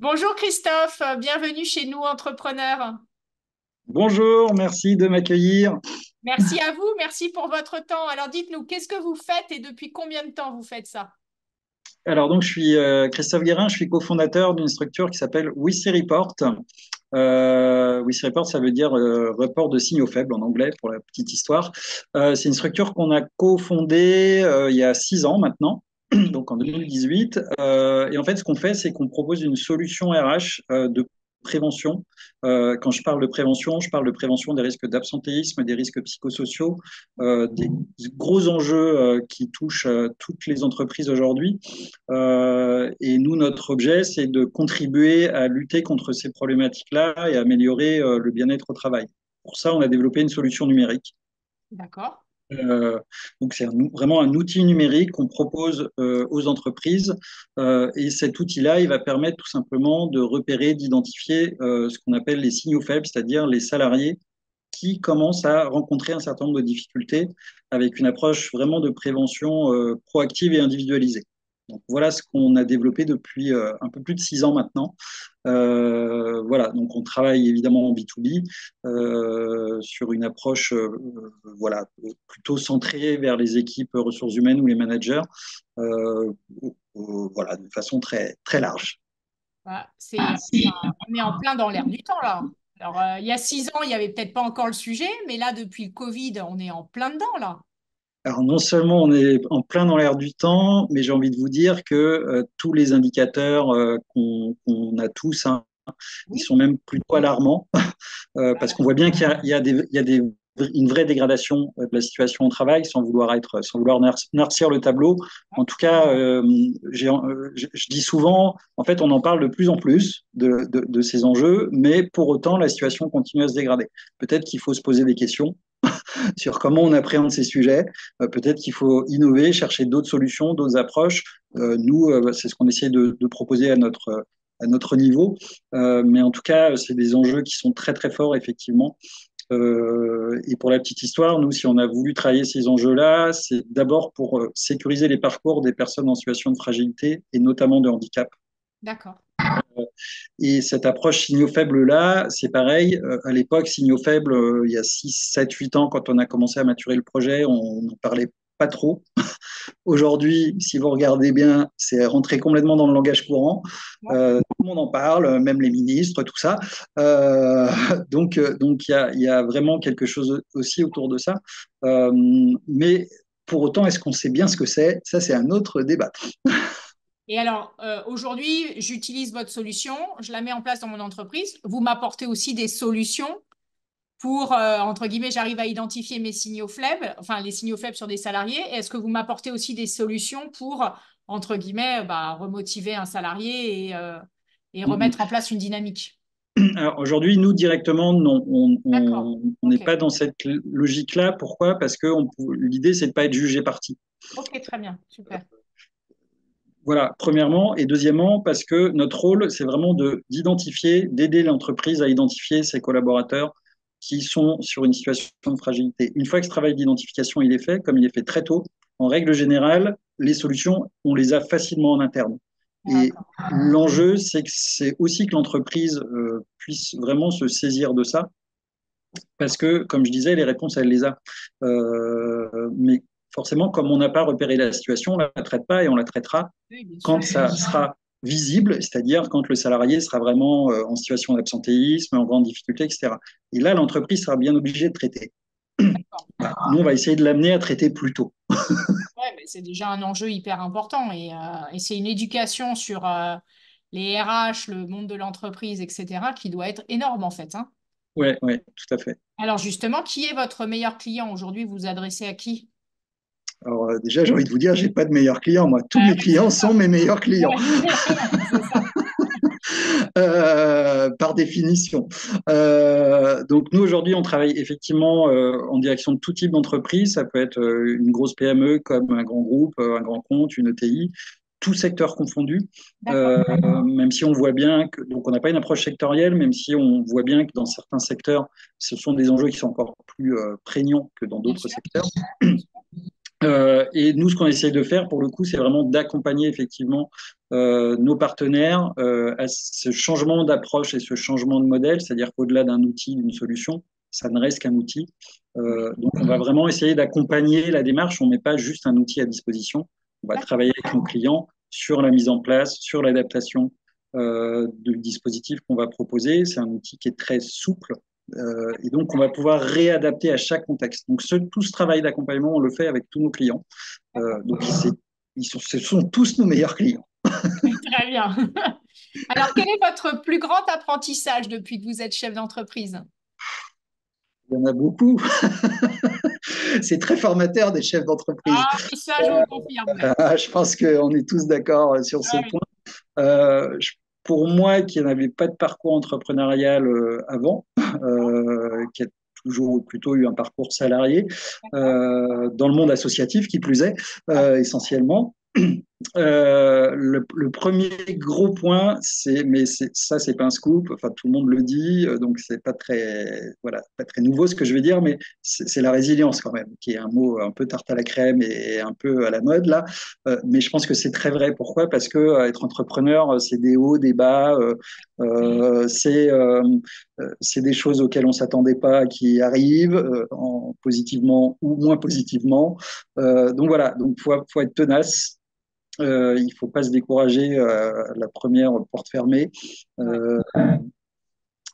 Bonjour Christophe, bienvenue chez nous entrepreneurs. Bonjour, merci de m'accueillir. Merci à vous, merci pour votre temps. Alors dites-nous, qu'est-ce que vous faites et depuis combien de temps vous faites ça? Alors donc je suis Christophe Guérin, je suis cofondateur d'une structure qui s'appelle WC Report. WC Report, ça veut dire report de signaux faibles en anglais pour la petite histoire. C'est une structure qu'on a cofondée il y a 6 ans maintenant, donc en 2018. Et en fait, ce qu'on fait, c'est qu'on propose une solution RH de prévention. Quand je parle de prévention des risques d'absentéisme, des risques psychosociaux, des gros enjeux qui touchent toutes les entreprises aujourd'hui. Et nous, notre objet, c'est de contribuer à lutter contre ces problématiques-là et à améliorer le bien-être au travail. Pour ça, on a développé une solution numérique. D'accord. Euh, donc, c'est vraiment un outil numérique qu'on propose aux entreprises. Et cet outil-là, il va permettre tout simplement de repérer, d'identifier ce qu'on appelle les signaux faibles, c'est-à-dire les salariés qui commencent à rencontrer un certain nombre de difficultés avec une approche vraiment de prévention proactive et individualisée. Donc voilà ce qu'on a développé depuis un peu plus de 6 ans maintenant. Voilà, donc on travaille évidemment en B2B sur une approche voilà, plutôt centrée vers les équipes ressources humaines ou les managers, euh, voilà, de façon très, très large. Voilà, on est en plein dans l'air du temps là. Alors il y a 6 ans, il n'y avait peut-être pas encore le sujet, mais là, depuis le Covid, on est en plein dedans là. Alors non seulement on est en plein dans l'air du temps, mais j'ai envie de vous dire que tous les indicateurs qu'on a tous, hein, ils Oui. sont même plutôt alarmants, parce qu'on voit bien qu'il y a une vraie dégradation de la situation au travail, sans vouloir noircir le tableau. En tout cas, je dis souvent, en fait, on en parle de plus en plus de ces enjeux, mais pour autant, la situation continue à se dégrader. Peut-être qu'il faut se poser des questions sur comment on appréhende ces sujets. Peut-être qu'il faut innover, chercher d'autres solutions, d'autres approches. Nous, c'est ce qu'on essaie de proposer à notre niveau. Mais en tout cas, c'est des enjeux qui sont très, très forts, effectivement. Et pour la petite histoire, nous, si on a voulu travailler ces enjeux-là, c'est d'abord pour sécuriser les parcours des personnes en situation de fragilité et notamment de handicap. D'accord. Et cette approche signaux faibles-là, c'est pareil. À l'époque, signaux faibles, il y a 6, 7, 8 ans, quand on a commencé à maturer le projet, on n'en parlait pas trop. Aujourd'hui, si vous regardez bien, c'est rentré complètement dans le langage courant. Ouais. Tout le monde en parle, même les ministres, tout ça. Euh, donc il y a vraiment quelque chose aussi autour de ça. Euh, mais pour autant, est-ce qu'on sait bien ce que c'est? Ça, c'est un autre débat. Et alors, aujourd'hui, j'utilise votre solution, je la mets en place dans mon entreprise. Vous m'apportez aussi des solutions pour, entre guillemets, j'arrive à identifier mes signaux faibles, enfin les signaux faibles sur des salariés. Est-ce que vous m'apportez aussi des solutions pour, entre guillemets, bah, remotiver un salarié et remettre en place une dynamique? Alors aujourd'hui, nous directement, non, D'accord. on n'est Ok. pas dans cette logique-là. Pourquoi? Parce que l'idée, c'est de pas être jugé parti. Ok, très bien. Super. Voilà, premièrement. Et deuxièmement, parce que notre rôle, c'est vraiment d'identifier, d'aider l'entreprise à identifier ses collaborateurs qui sont sur une situation de fragilité. Une fois que ce travail d'identification il est fait, comme il est fait très tôt, en règle générale, les solutions, on les a facilement en interne. Et D'accord. l'enjeu, c'est aussi que l'entreprise puisse vraiment se saisir de ça, parce que, comme je disais, les réponses, elle les a. Mais forcément, comme on n'a pas repéré la situation, on ne la traite pas et on la traitera Oui, bien quand sûr. ça sera visible, c'est-à-dire quand le salarié sera vraiment en situation d'absentéisme, en grande difficulté, etc. Et là, l'entreprise sera bien obligée de traiter. D'accord. Nous, on va essayer de l'amener à traiter plus tôt. Ouais, mais c'est déjà un enjeu hyper important et c'est une éducation sur les RH, le monde de l'entreprise, etc., qui doit être énorme en fait, hein. Ouais, ouais, tout à fait. Alors justement, qui est votre meilleur client aujourd'hui? Vous vous adressez à qui? Alors déjà, j'ai envie de vous dire, j'ai pas de meilleurs clients. Moi, tous Ah mes oui, c'est clients ça. sont mes meilleurs clients. Ouais. C'est ça. Par définition. Donc nous aujourd'hui, on travaille effectivement en direction de tout type d'entreprise. Ça peut être une grosse PME comme un grand groupe, un grand compte, une ETI, tout secteur confondu. D'accord. Même si on voit bien que donc on n'a pas une approche sectorielle, même si on voit bien que dans certains secteurs, ce sont des enjeux qui sont encore plus prégnants que dans Bien d'autres sûr. secteurs. Bien sûr. Et nous, ce qu'on essaye de faire, pour le coup, c'est vraiment d'accompagner effectivement nos partenaires à ce changement d'approche et ce changement de modèle, c'est-à-dire qu'au-delà d'un outil, d'une solution, ça ne reste qu'un outil. Donc, on va vraiment essayer d'accompagner la démarche. On ne met pas juste un outil à disposition. On va travailler avec nos clients sur la mise en place, sur l'adaptation du dispositif qu'on va proposer. C'est un outil qui est très souple, et donc, on va pouvoir réadapter à chaque contexte. Donc, tout ce travail d'accompagnement, on le fait avec tous nos clients. Donc, ce sont tous nos meilleurs clients. Très bien. Alors, quel est votre plus grand apprentissage depuis que vous êtes chef d'entreprise? Il y en a beaucoup. C'est très formateur des chefs d'entreprise. Ah oui, ça, je vous le confirme. Ouais. Je pense qu'on est tous d'accord sur ce Ah oui. point. Pour moi, qui n'avais pas de parcours entrepreneurial avant, qui a toujours plutôt eu un parcours salarié, dans le monde associatif qui plus est, essentiellement. Le premier gros point, ça, c'est pas un scoop. Enfin, tout le monde le dit, donc c'est pas très, voilà, pas très nouveau ce que je vais dire, mais c'est la résilience quand même, qui est un mot un peu tarte à la crème et un peu à la mode là. Mais je pense que c'est très vrai. Pourquoi? Parce que être entrepreneur, c'est des hauts, des bas, c'est des choses auxquelles on s'attendait pas qui arrivent, positivement ou moins positivement. Donc voilà, donc faut être tenace. Il ne faut pas se décourager à la première porte fermée. Ouais. Euh,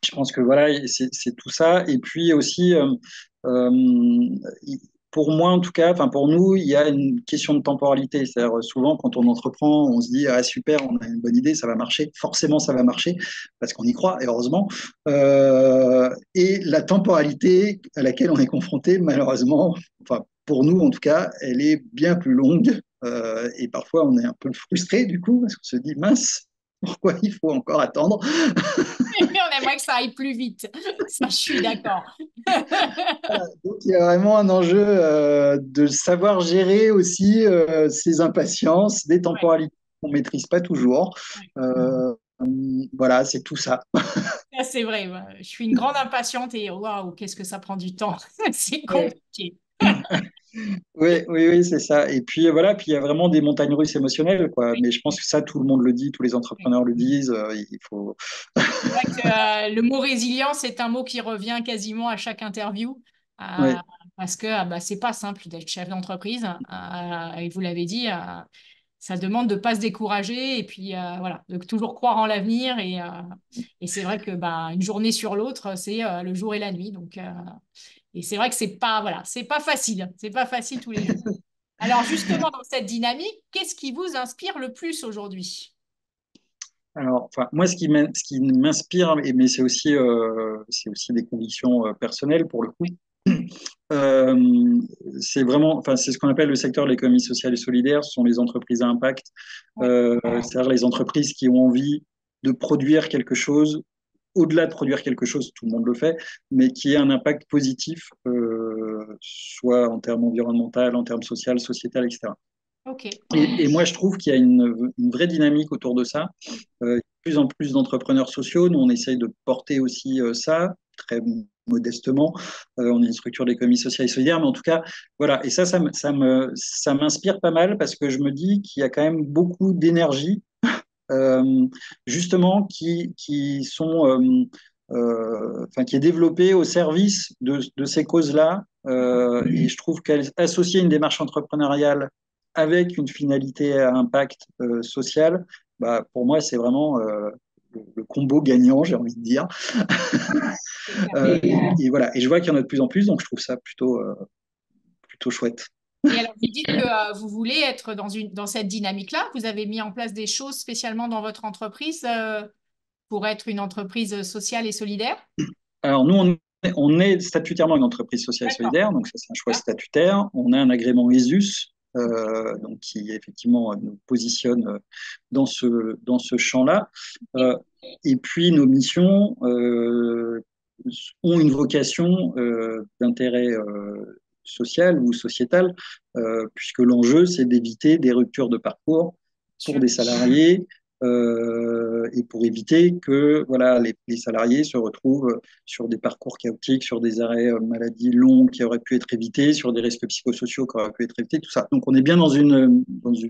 je pense que voilà, c'est tout ça. Et puis aussi, euh, pour moi en tout cas, enfin pour nous, il y a une question de temporalité. C'est-à-dire souvent quand on entreprend, on se dit ah super, on a une bonne idée, ça va marcher. Forcément, ça va marcher parce qu'on y croit, et heureusement. Et la temporalité à laquelle on est confronté, malheureusement, enfin pour nous en tout cas, elle est bien plus longue. Et parfois, on est un peu frustré du coup parce qu'on se dit mince, pourquoi il faut encore attendre? On aimerait que ça aille plus vite. Ça, je suis d'accord. Donc, il y a vraiment un enjeu de savoir gérer aussi ces impatiences, des Ouais, temporalités qu'on ne maîtrise pas toujours. ouais. Euh, voilà, c'est tout ça. Ça, c'est vrai. Ouais. Je suis une grande impatiente et waouh, qu'est-ce que ça prend du temps. C'est Ouais. compliqué. Oui, oui, oui, c'est ça. Et puis voilà, puis il y a vraiment des montagnes russes émotionnelles, quoi. Oui, Mais je pense que ça, tout le monde le dit, tous les oui. entrepreneurs le disent. Il faut. C'est vrai que le mot résilience est un mot qui revient quasiment à chaque interview. euh, Ouais. Parce que c'est pas simple d'être chef d'entreprise. Et vous l'avez dit, ça demande de ne pas se décourager et puis voilà, de toujours croire en l'avenir. Et c'est vrai que une journée sur l'autre, c'est le jour et la nuit. Donc, et c'est vrai que c'est pas facile. C'est pas facile tous les jours. Alors justement, dans cette dynamique, qu'est-ce qui vous inspire le plus aujourd'hui? Alors, enfin, moi, ce qui m'inspire, mais c'est aussi des convictions personnelles pour le coup. Euh, c'est vraiment, enfin, c'est ce qu'on appelle le secteur de l'économie sociale et solidaire. Ce sont les entreprises à impact, Ouais, c'est-à-dire les entreprises qui ont envie de produire quelque chose, au-delà de produire quelque chose, tout le monde le fait, mais qui ait un impact positif, soit en termes environnemental, en termes social, sociétal, etc. ok. Et moi, je trouve qu'il y a une vraie dynamique autour de ça. Il y a de plus en plus d'entrepreneurs sociaux. Nous, on essaye de porter aussi ça, très modestement. On est une structure d'économie sociale et solidaire, mais en tout cas, voilà. Et ça m'inspire pas mal parce que je me dis qu'il y a quand même beaucoup d'énergie, justement, enfin, qui est développée au service de ces causes-là. Et je trouve qu'associer une démarche entrepreneuriale avec une finalité à impact social, bah, pour moi, c'est vraiment le combo gagnant, j'ai envie de dire. C'est clair. Et voilà. Et je vois qu'il y en a de plus en plus, donc je trouve ça plutôt chouette. Et alors, vous dites que vous voulez être dans cette dynamique-là. Vous avez mis en place des choses spécialement dans votre entreprise pour être une entreprise sociale et solidaire. Alors, nous, on est statutairement une entreprise sociale et D'accord. solidaire, donc ça, c'est un choix Ah, statutaire. On a un agrément ESUS, donc qui effectivement nous positionne dans ce champ-là. ok. Euh, et puis, nos missions ont une vocation d'intérêt social ou sociétal, puisque l'enjeu, c'est d'éviter des ruptures de parcours pour Sûr. des salariés, et pour éviter que voilà, les salariés se retrouvent sur des parcours chaotiques, sur des arrêts maladie longs qui auraient pu être évités, sur des risques psychosociaux qui auraient pu être évités, tout ça. Donc on est bien dans une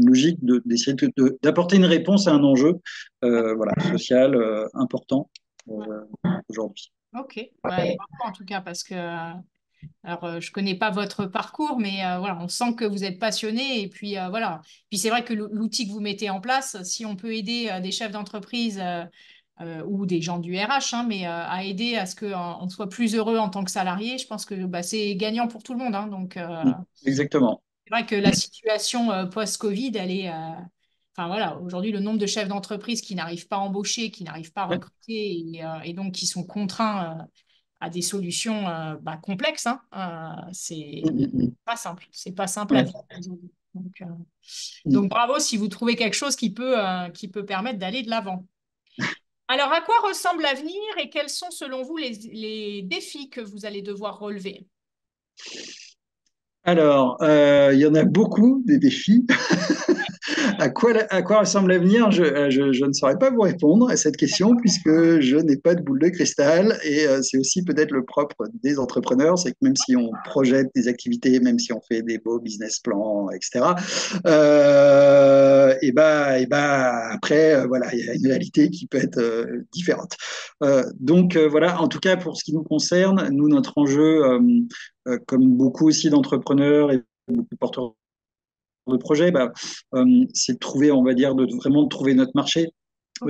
logique d'essayer d'apporter une réponse à un enjeu voilà, social important aujourd'hui. Ok, ouais, bravo en tout cas parce que alors je connais pas votre parcours, mais voilà, on sent que vous êtes passionné et puis voilà. Puis c'est vrai que l'outil que vous mettez en place, si on peut aider des chefs d'entreprise ou des gens du RH, hein, mais à aider à ce qu'on soit plus heureux en tant que salarié, je pense que bah, c'est gagnant pour tout le monde, hein. Donc Exactement. c'est vrai que la situation post-Covid, elle est enfin voilà, aujourd'hui, le nombre de chefs d'entreprise qui n'arrivent pas à embaucher, qui n'arrivent pas à Ouais. recruter et donc qui sont contraints à des solutions bah, complexes, hein. C'est pas simple. C'est pas simple à Ouais. vivre aujourd'hui. Donc, bravo si vous trouvez quelque chose qui peut permettre d'aller de l'avant. Alors, à quoi ressemble l'avenir et quels sont, selon vous, les défis que vous allez devoir relever? Alors, il y en a beaucoup des défis. À quoi ressemble l'avenir? Je ne saurais pas vous répondre à cette question puisque je n'ai pas de boule de cristal et c'est aussi peut-être le propre des entrepreneurs, c'est que même si on projette des activités, même si on fait des beaux business plans, etc., après, voilà, il y a une réalité qui peut être différente. Voilà, en tout cas, pour ce qui nous concerne, nous, notre enjeu, comme beaucoup aussi d'entrepreneurs et beaucoup de porteurs de projet, c'est de trouver, on va dire, vraiment de trouver notre marché. Ok.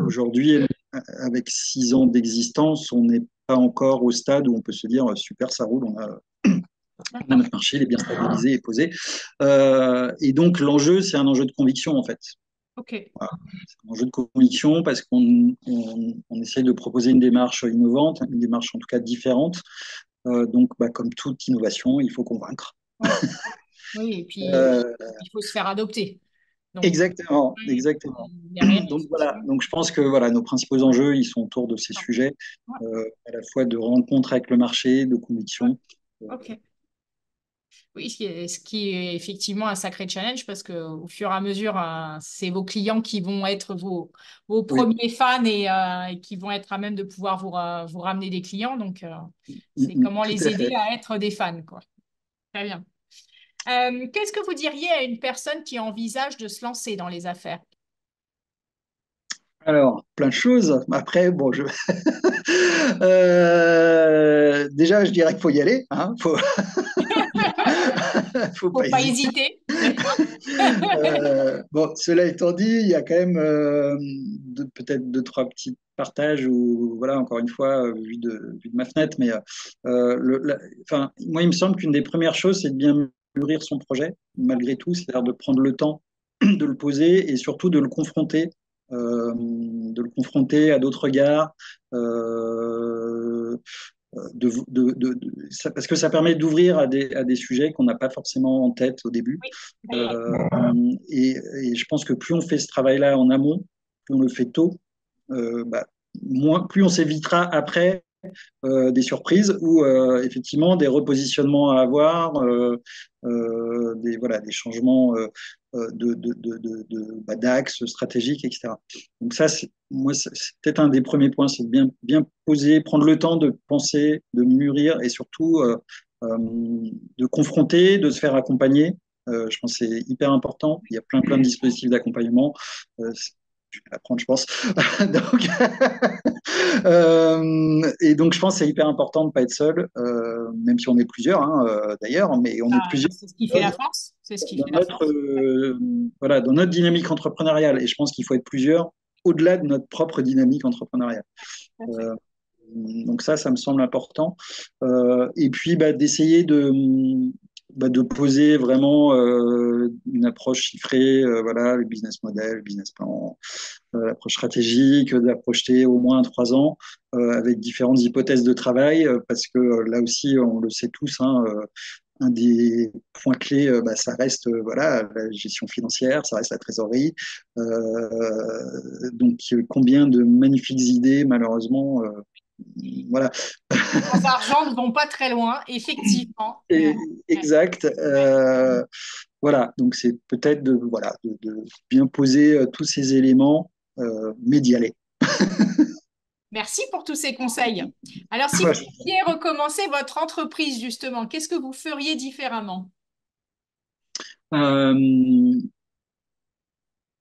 Aujourd'hui, avec 6 ans d'existence, on n'est pas encore au stade où on peut se dire super, ça roule, on a D'accord. notre marché, il est bien stabilisé et posé. Et donc l'enjeu, c'est un enjeu de conviction en fait. Ok. Voilà. C'est un enjeu de conviction parce qu'on essaie de proposer une démarche innovante, une démarche en tout cas différente. Donc, comme toute innovation, il faut convaincre. Ouais. Oui, et puis Euh, il faut se faire adopter. Donc, Exactement, ouais, exactement. derrière, Donc voilà, donc je pense que voilà, nos principaux enjeux, ils sont autour de ces sujets, ouais, à la fois de rencontre avec le marché, de ouais, conviction. Euh, ok. Oui, ce qui est effectivement un sacré challenge parce que au fur et à mesure, c'est vos clients qui vont être vos oui, premiers fans et qui vont être à même de pouvoir vous ramener des clients. Donc, c'est comment tout les à aider fait. à être des fans, quoi. Très bien. Qu'est-ce que vous diriez à une personne qui envisage de se lancer dans les affaires? Alors, plein de choses. Après, bon, déjà, je dirais qu'il faut y aller. Hein, faut Faut pas pas hésiter. hésiter, d'accord? Bon, cela étant dit, il y a quand même peut-être deux, trois petits partages où, voilà, encore une fois, vu de ma fenêtre, mais enfin, moi, il me semble qu'une des premières choses, c'est de bien mûrir son projet, malgré tout, c'est-à-dire de prendre le temps de le poser et surtout de le confronter à d'autres regards. Euh, parce que ça permet d'ouvrir à des sujets qu'on n'a pas forcément en tête au début. Oui, d'accord. Euh, et je pense que plus on fait ce travail-là en amont, plus on le fait tôt, plus on s'évitera après des surprises ou effectivement des repositionnements à avoir, voilà, des changements d'axes stratégiques, etc. Donc ça, moi, c'est peut-être un des premiers points, c'est de bien poser, prendre le temps de penser, de mûrir et surtout de confronter, de se faire accompagner. Je pense que c'est hyper important. Il y a plein de dispositifs d'accompagnement. Je vais l'apprendre, je pense. Donc, et donc, je pense que c'est hyper important de ne pas être seul, même si on est plusieurs, hein, d'ailleurs, mais on est plusieurs C'est ce qui fait la force. C'est ce qui dans fait la force. voilà, dans notre dynamique entrepreneuriale. Et je pense qu'il faut être plusieurs au-delà de notre propre dynamique entrepreneuriale. Tout à fait. Euh, donc ça me semble important. Et puis, d'essayer de poser vraiment une approche chiffrée, voilà, le business model, le business plan, l'approche stratégique, de la projeter au moins 3 ans avec différentes hypothèses de travail, parce que là aussi, on le sait tous, hein, un des points clés, ça reste voilà, la gestion financière, ça reste la trésorerie. Donc, combien de magnifiques idées, malheureusement, voilà. Sans argent ne vont pas très loin, effectivement. Et, Ouais, exact. ouais. voilà, donc c'est peut-être de bien poser tous ces éléments, mais d'y aller. Merci pour tous ces conseils. Alors, si vous Voilà. pouviez recommencer votre entreprise, justement, qu'est-ce que vous feriez différemment? Euh,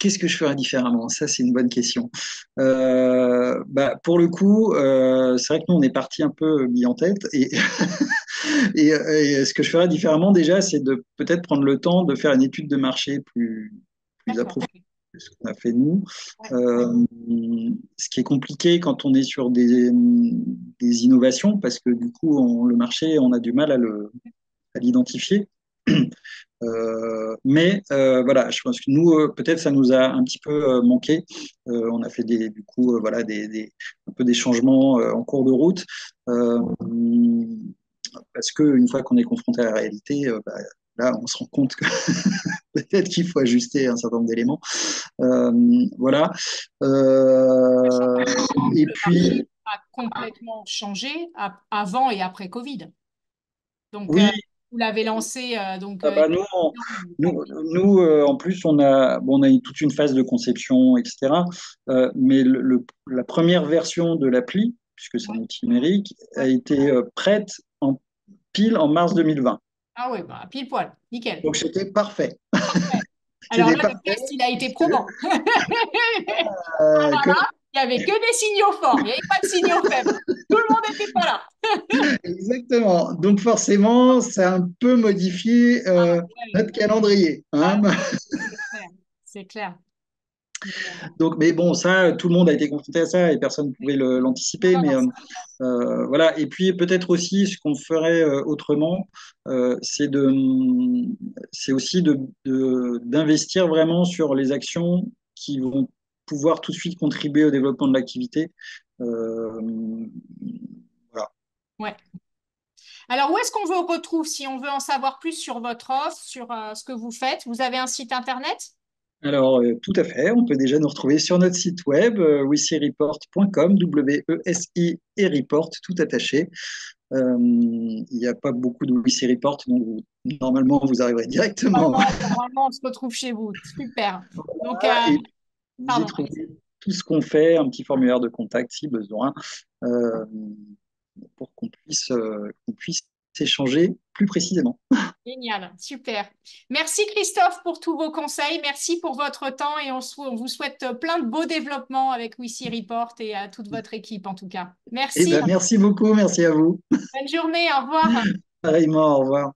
Qu'est-ce que je ferais différemment? Ça, c'est une bonne question. Pour le coup, c'est vrai que nous, on est parti un peu mis en tête. Et ce que je ferais différemment, déjà, c'est de peut-être prendre le temps de faire une étude de marché plus D'accord. approfondie que ce qu'on a fait nous. Ouais. Euh, Ce qui est compliqué quand on est sur des innovations, parce que du coup, le marché, on a du mal à l'identifier. Mais voilà, je pense que nous, peut-être ça nous a un petit peu manqué. On a fait du coup, voilà, un peu des changements en cours de route. Euh, Parce qu'une fois qu'on est confronté à la réalité, là, on se rend compte que peut-être qu'il faut ajuster un certain nombre d'éléments. Euh, voilà. Sachant Euh, que et le puis, marché a complètement changé avant et après Covid. Donc, oui, vous l'avez lancé, ah bah nous, en plus, on a eu toute une phase de conception, etc. Mais la première version de l'appli, puisque c'est un ouais, outil numérique, a ouais. été prête pile en mars 2020. Ah oui, bah, pile poil, nickel. Donc c'était parfait. Parfait. Alors C'était là, le parfait. test, il a été puisque, probant. euh, Alors que- là, il n'y avait que des signaux forts, il n'y avait pas de signaux faibles. Tout le monde n'était pas là. Exactement. Donc forcément, ça a un peu modifié Ah, notre ouais. calendrier, Ah, hein. c'est clair. C'est clair. Mais, Donc, mais bon, ça, tout le monde a été confronté à ça et personne ne pouvait non, l'anticiper. non, Mais non, voilà. Et puis peut-être aussi ce qu'on ferait autrement, euh, c'est de, c'est aussi d'investir vraiment sur les actions qui vont pouvoir tout de suite contribuer au développement de l'activité. Euh, voilà. ouais. Alors, où est-ce qu'on vous retrouve si on veut en savoir plus sur votre offre, sur ce que vous faites? Vous avez un site internet? Alors, tout à fait. On peut déjà nous retrouver sur notre site web, wisireport.com, W-E-S-I et report, tout attaché. Il n'y a pas beaucoup de WC Report, donc normalement, vous arriverez directement. Normalement, on se retrouve chez vous. Super. Donc, Et puis, vous y pardon. trouvez tout ce qu'on fait, un petit formulaire de contact si besoin, euh, pour qu'on puisse échanger plus précisément. Génial, super. Merci Christophe pour tous vos conseils, merci pour votre temps et on vous souhaite plein de beaux développements avec WC Report et à toute votre équipe en tout cas. Eh Merci, ben, merci beaucoup, merci à vous. bonne journée, au revoir. Pareillement, au revoir.